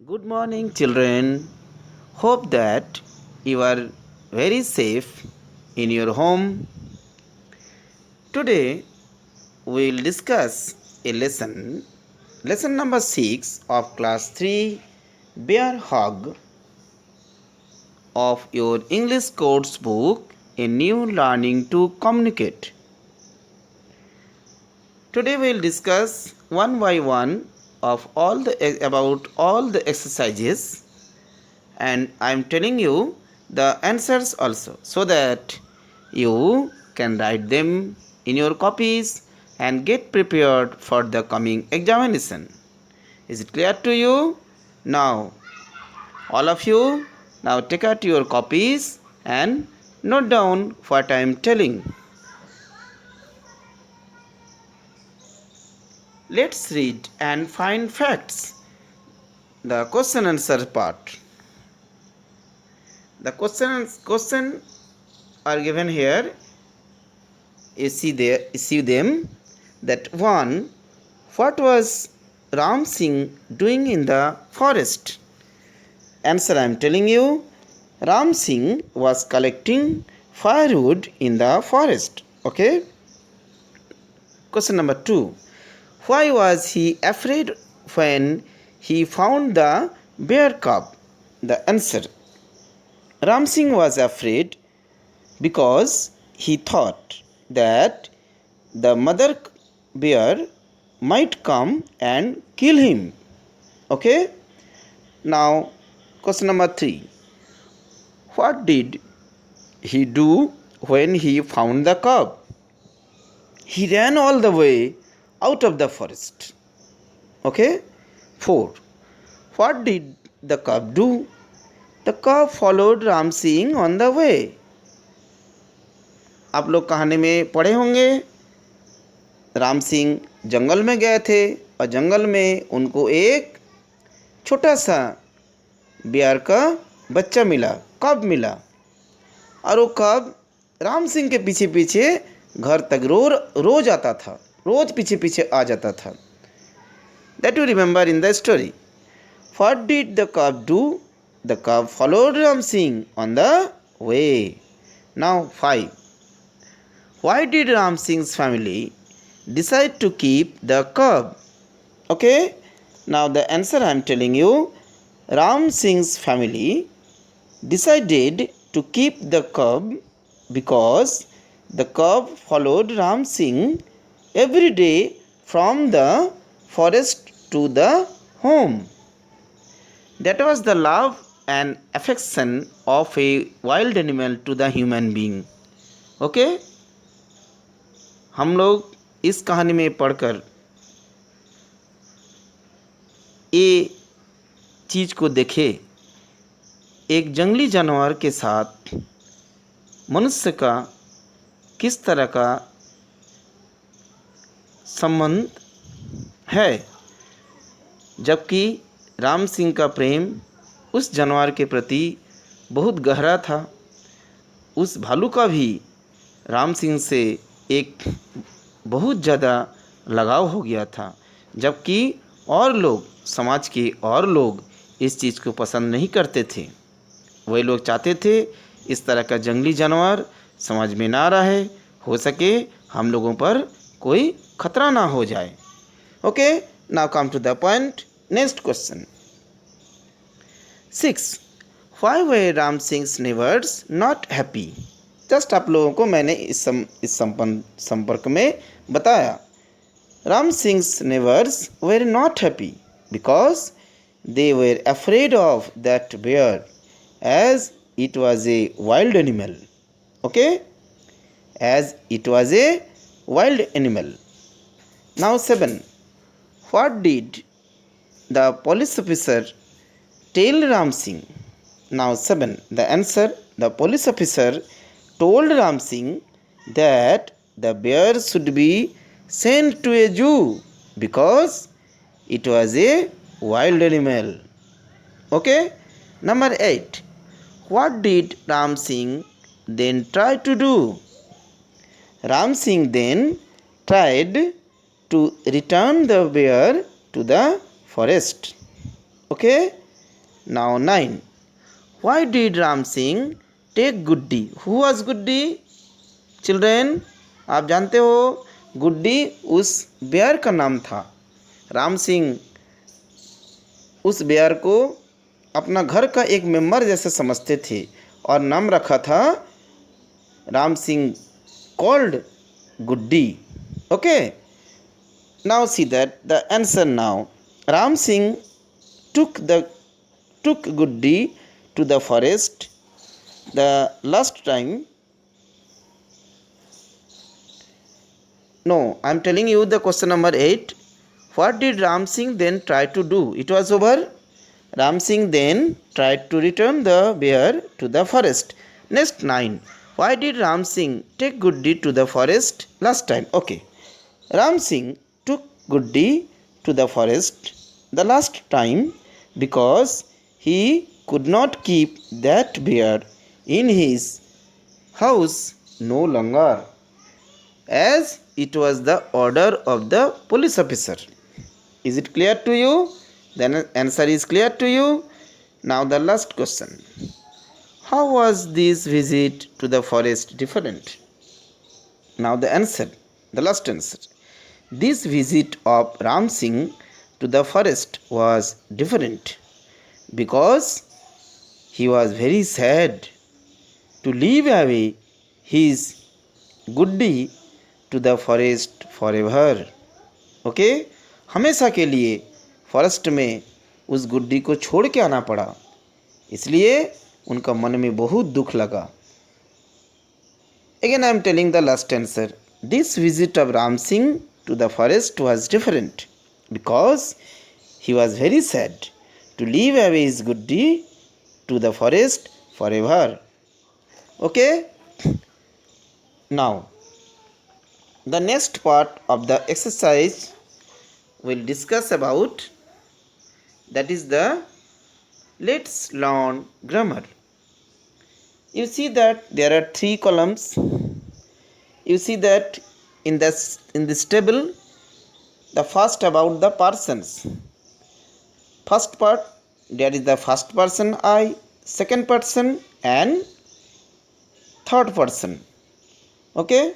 Good morning, children. Hope that you are very safe in your home. Today, we will discuss a lesson number 6 of class 3, Bear Hug of your English course book, A New Learning to Communicate. Today, we will discuss one by one about all the exercises, and I am telling you the answers also so that you can write them in your copies and get prepared for the coming examination. Is it clear to you? Now, all of you, now take out your copies and note down what I am telling. Let's read and find facts. The question answer part. The question are given here. You see them. That one, what was Ram Singh doing in the forest? Answer I am telling you. Ram Singh was collecting firewood in the forest. Okay. Question number 2. Why was he afraid when he found the bear cub? The answer. Ram Singh was afraid because he thought that the mother bear might come and kill him. Okay. Now, question number 3. What did he do when he found the cub? He ran all the way out of the forest. Okay. 4. What did the cub do? The cub followed Ram Singh on the way. आप लोग कहानी में पढ़े होंगे, राम सिंह जंगल में गए थे और जंगल में उनको एक छोटा सा बियर का बच्चा मिला, कब मिला, और वो कब राम सिंह के पीछे पीछे घर तक रोज आता था, रोज पीछे पीछे आ जाता था. That you remember in the story. What did the कब डू? द कब followed Ram Singh on the way. Now 5. Why did Ram Singh's family decide to keep the cub? Okay, now the answer I am telling you. Ram Singh's family decided to keep the cub because the cub followed Ram Singh every day from the forest to the home. That was the love and affection of a wild animal to the human being. Okay. हम लोग इस कहानी में पढ़कर ये चीज़ को देखे, एक जंगली जानवर के साथ मनुष्य का किस तरह का संबंध है, जबकि राम सिंह का प्रेम उस जानवर के प्रति बहुत गहरा था. उस भालू का भी राम सिंह से एक बहुत ज़्यादा लगाव हो गया था, जबकि और लोग, समाज के और लोग इस चीज़ को पसंद नहीं करते थे. वही लोग चाहते थे इस तरह का जंगली जानवर समाज में ना रहे, हो सके हम लोगों पर कोई खतरा ना हो जाए. Okay, now come to the point. Next question 6. Why were Ram Singh neighbours not happy? Just आप लोगों को मैंने इस संपर्क में बताया. Ram Singh neighbours were not happy because they were afraid of that bear as it was a wild animal. Okay, as it was a wild animal. Now 7. What did the police officer tell Ram Singh? Now 7. The answer. The police officer told Ram Singh that the bear should be sent to a zoo because it was a wild animal. Okay. Number 8. What did Ram Singh then try to do? Ram Singh then tried to return the bear to the forest. Okay. Now 9. Why did Ram Singh take Guddi? Who was Guddi? Children, आप जानते हो गुड्डी उस bear का नाम था। राम सिंह उस bear को अपना घर का एक मेंबर जैसे समझते थे और नाम रखा था Ram Singh called Guddi. Okay, now see that the answer now. Ram Singh took Guddi to the forest the last time. No, I am telling you the question number 8. What did Ram Singh then try to do? It was over. Ram Singh then tried to return the bear to the forest. Next 9. Why did Ram Singh take Guddi to the forest last time? Okay. Ram Singh took Guddi to the forest the last time because he could not keep that bear in his house no longer, as it was the order of the police officer. Is it clear to you? The answer is clear to you. Now the last question. How was this visit to the forest different? Now the answer, the last answer. This visit of Ram Singh to the forest was different because he was very sad to leave away his Guddi to the forest forever. Okay, हमेशा के लिए forest में उस गुड्डी को छोड़ के आना पड़ा, इसलिए उनका मन में बहुत दुख लगा। Again I am telling the last answer. This visit of Ram Singh to the forest was different because he was very sad to leave away his Guddi to the forest forever. Okay? Now, the next part of the exercise we'll discuss about, that is the let's learn grammar. You see that there are 3 columns. You see that in this table, the first about the persons. First part, there is the first person I, second person and third person. Okay?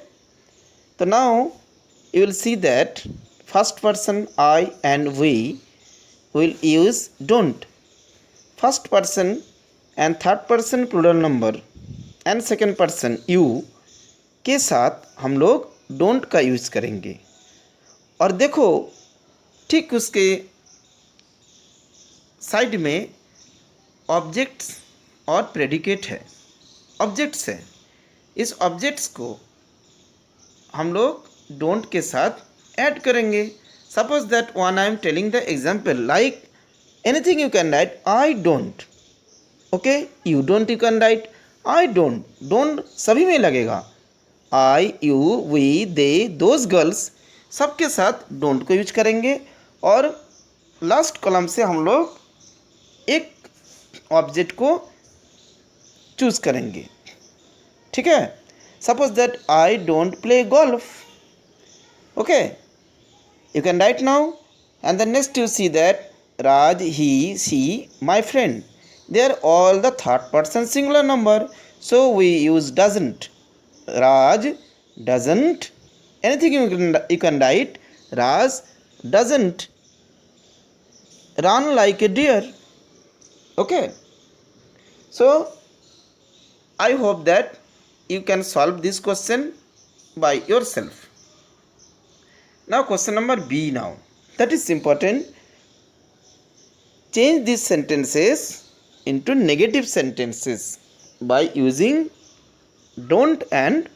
So now you will see that first person I and we will use don't. First person and third person plural number and second person you के साथ हम लोग don't का use करेंगे। और देखो ठीक उसके साइड में ऑब्जेक्ट्स और प्रेडिकेट है, ऑब्जेक्ट्स है। इस ऑब्जेक्ट्स को हम लोग डोंट के साथ ऐड करेंगे। Suppose that one I am telling the example like anything you can write I don't. Okay, you don't you can write I don't. Don't सभी में लगेगा, I you we they those girls सबके साथ don't को use करेंगे। और last column से हम लोग एक ऑब्जेक्ट को चूज करेंगे। ठीक है, suppose that I don't play golf. Okay, you can write now and the next you see that Raj he she my friend, they are all the third person singular number, so we use doesn't. Raj doesn't, anything you can write, Raj doesn't run like a deer. Okay, so I hope that you can solve this question by yourself. Now question number B now, that is important. Change these sentences into negative sentences by using don't and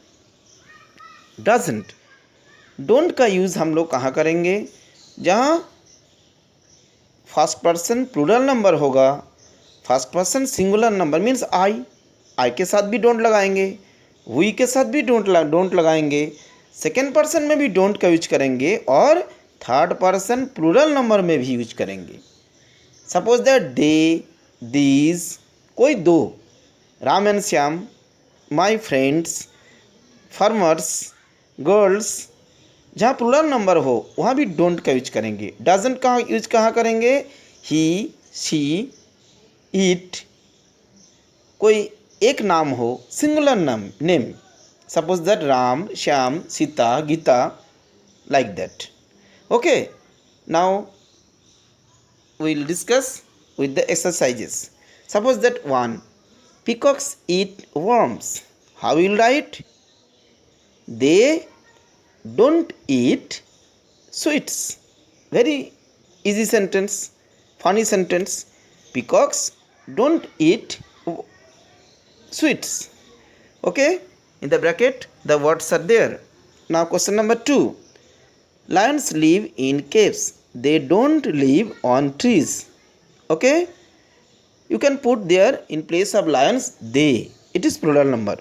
doesn't. Don't का use हम लोग कहाँ करेंगे? जहाँ first person plural number होगा, first person singular number means I के साथ भी डोंट लगाएंगे, वी के साथ भी डोंट लगाएंगे, सेकेंड पर्सन में भी डोंट का यूज करेंगे और थर्ड पर्सन प्लूरल नंबर में भी यूज करेंगे। सपोज दैट दे, दीज, कोई दो, Ram and Shyam, my friends, farmers, girls, जहाँ प्लूरल नंबर हो वहाँ भी डोंट का यूज करेंगे। डजंट का यूज कहाँ करेंगे? ही, शी, ईट कोई एक नाम हो, singular name, suppose that Ram, Shyam, Sita, Gita, like that. Okay, now we will discuss with the exercises. Suppose that one, peacocks eat worms. How will you write? They don't eat sweets. Very easy sentence, funny sentence. Peacocks don't eat sweets. Okay, in the bracket the words are there. Now question number 2. Lions live in caves. They don't live on trees. Okay, you can put there in place of lions they. It is plural number.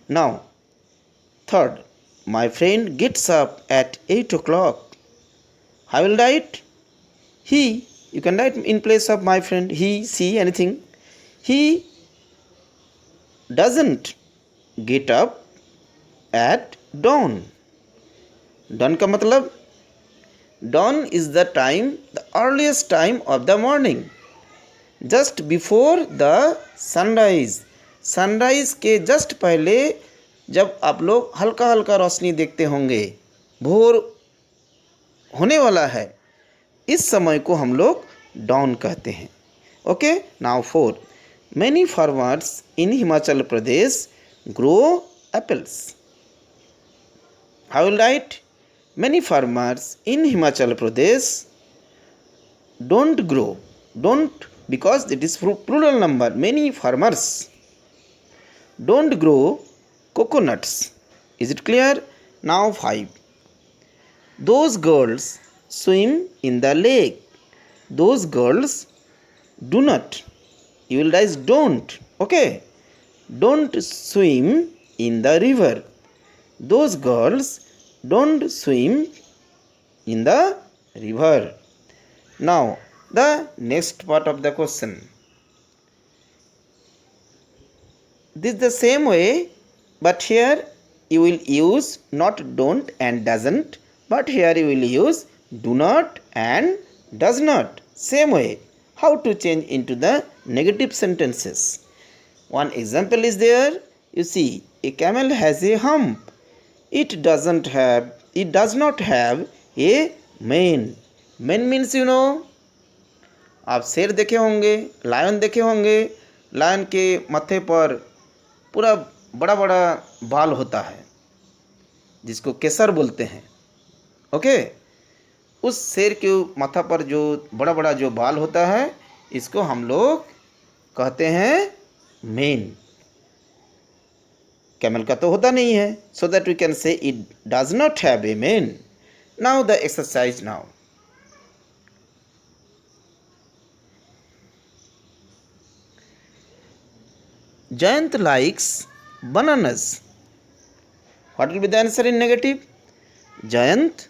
Now third, my friend gets up at 8 o'clock. I will write he. You can write in place of my friend he, she, anything. He doesn't get up at dawn. dawn का मतलब dawn is the time, the earliest time of the morning, just before the sunrise. Sunrise के just पहले जब आप लोग हल्का हल्का रोशनी देखते होंगे, भोर होने वाला है, इस समय को हम लोग dawn कहते हैं. Okay, now 4. Many farmers in Himachal Pradesh grow apples. I will write many farmers in Himachal Pradesh don't grow. Don't because it is plural number. Many farmers don't grow coconuts. Is it clear? Now 5. Those girls swim in the lake. Those girls do not. You will write don't. Okay, don't swim in the river. Those girls don't swim in the river. Now the next part of the question. This is the same way, but here you will use not don't and doesn't, but here you will use do not and does not. Same way. How to change into the negative sentences? One example is there. You see, a camel has a hump. It does not have a mane. Mane means you know, आप शेर देखे होंगे, lion देखे होंगे. Lion के माथे पर पूरा बड़ा बड़ा बाल होता है जिसको केसर बोलते हैं. ओके, उस शेर के माथा पर जो बड़ा बड़ा जो बाल होता है, इसको हम लोग कहते हैं मेन. कैमल का तो होता नहीं है, so that we can say it does not have a main. Now the exercise. Now Jayant likes bananas. What will be the answer in negative? Jayant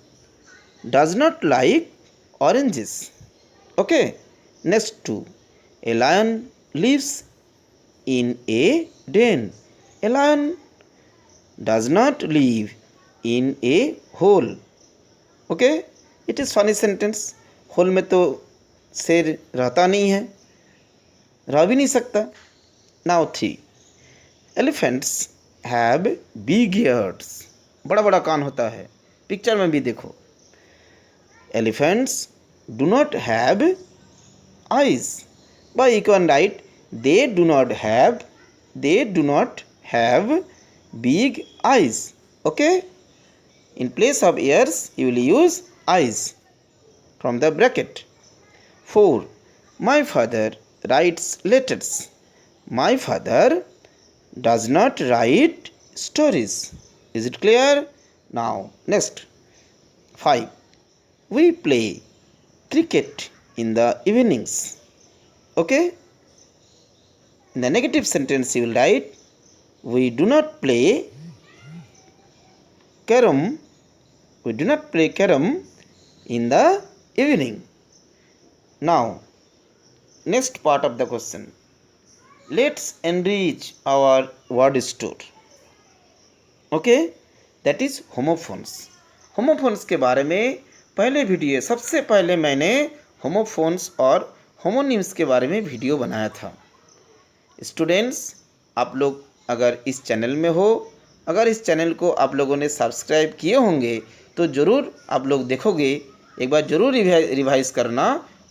does not like oranges. Okay, next 2. A lion lives in a den. A lion does not live in a hole. Okay, it is funny sentence. hole में तो शेर रहता नहीं है, रह भी नहीं सकता. Now 3. Elephants have big ears. बड़ा बड़ा कान होता है. पिक्चर में भी देखो. Elephants do not have eyes. But you can write they do not have big eyes. Okay, in place of ears you will use eyes from the bracket. 4. My father writes letters. My father does not write stories. Is it clear? Now next 5. We play cricket in the evenings. Okay, in the negative sentence you will write we do not play carom. We do not play carom in the evening. Now next part of the question. Let's enrich our word store. Okay, that is homophones. homophones के बारे में पहले video, सबसे पहले मैंने homophones और homonyms के बारे में वीडियो बनाया था। स्टूडेंट्स, आप लोग अगर इस चैनल में हो, अगर इस चैनल को आप लोगों ने सब्सक्राइब किए होंगे तो ज़रूर आप लोग देखोगे, एक बार ज़रूर रिवाइज करना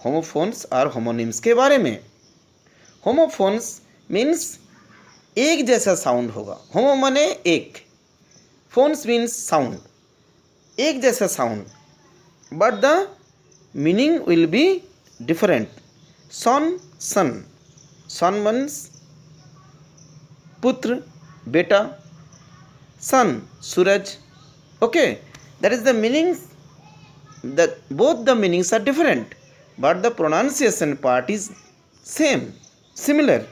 होमोफोन्स और होमोनिम्स के बारे में। होमोफोन्स मीन्स एक जैसा साउंड होगा। होमो माने एक, फोन्स मीन्स साउंड, एक जैसा sound, but the meaning will be different. Son, sun, son means पुत्र, बेटा, सन सूरज। Okay, that is the meanings, that both the meanings are different but the pronunciation part is same, similar.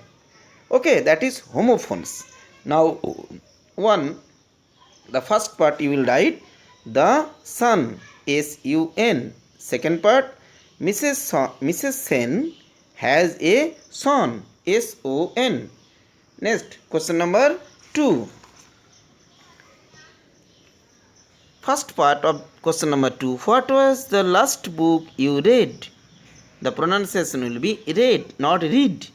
Okay, that is homophones. Now the first part you will write the sun, sun. Second part, Mrs. Sen has a son, son. Next, question number 2. First part of question number 2. What was the last book you read? The pronunciation will be read, not read,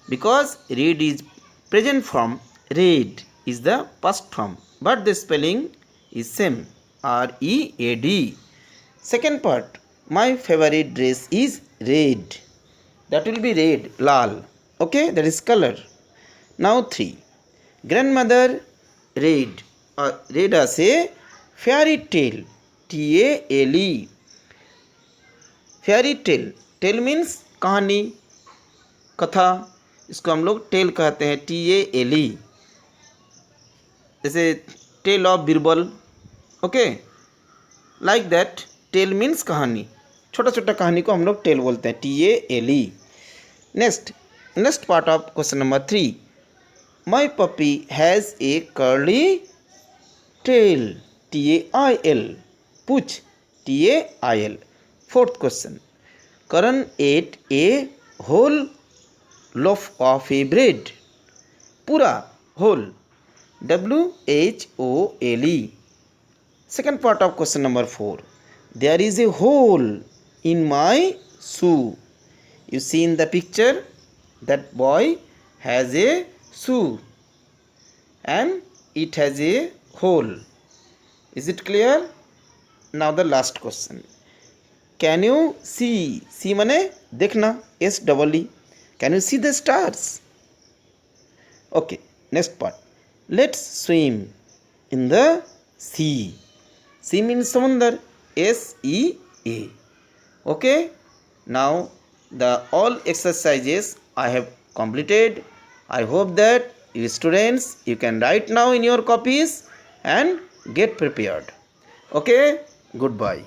because read is present form, read is the past form, but the spelling is same, R-E-A-D. Second part, my favorite dress is red. That will be red, lal. Okay, that is color. Now 3. Grandmother read as a fairy tale, T-A-L-E. Fairy tale, tale means कहानी, कथा, इसको हम लोग tell कहते हैं, T-A-L-E. जैसे tale of Birbal, okay, like that. Tale means कहानी, छोटा छोटा कहानी को हम लोग टेल बोलते हैं, T-A-L-E. Next part of question number 3. My puppy has a curly tail, T-A-I-L. पूछ, T-A-I-L. Fourth question. Karan ate a whole loaf of a bread. Pura, whole, W-H-O-L-E. Second part of question number 4. There is a hole in my shoe. You see in the picture, that boy has a shoe and it has a hole. Is it clear? Now the last question. Can you see माने देखना, S-E-E. Can you see the stars? Okay, next part. Let's swim in the sea. Sea means समुंदर, S-E-A. Okay, now the all exercises I have completed. I hope that you students, you can write now in your copies and get prepared. Okay, goodbye.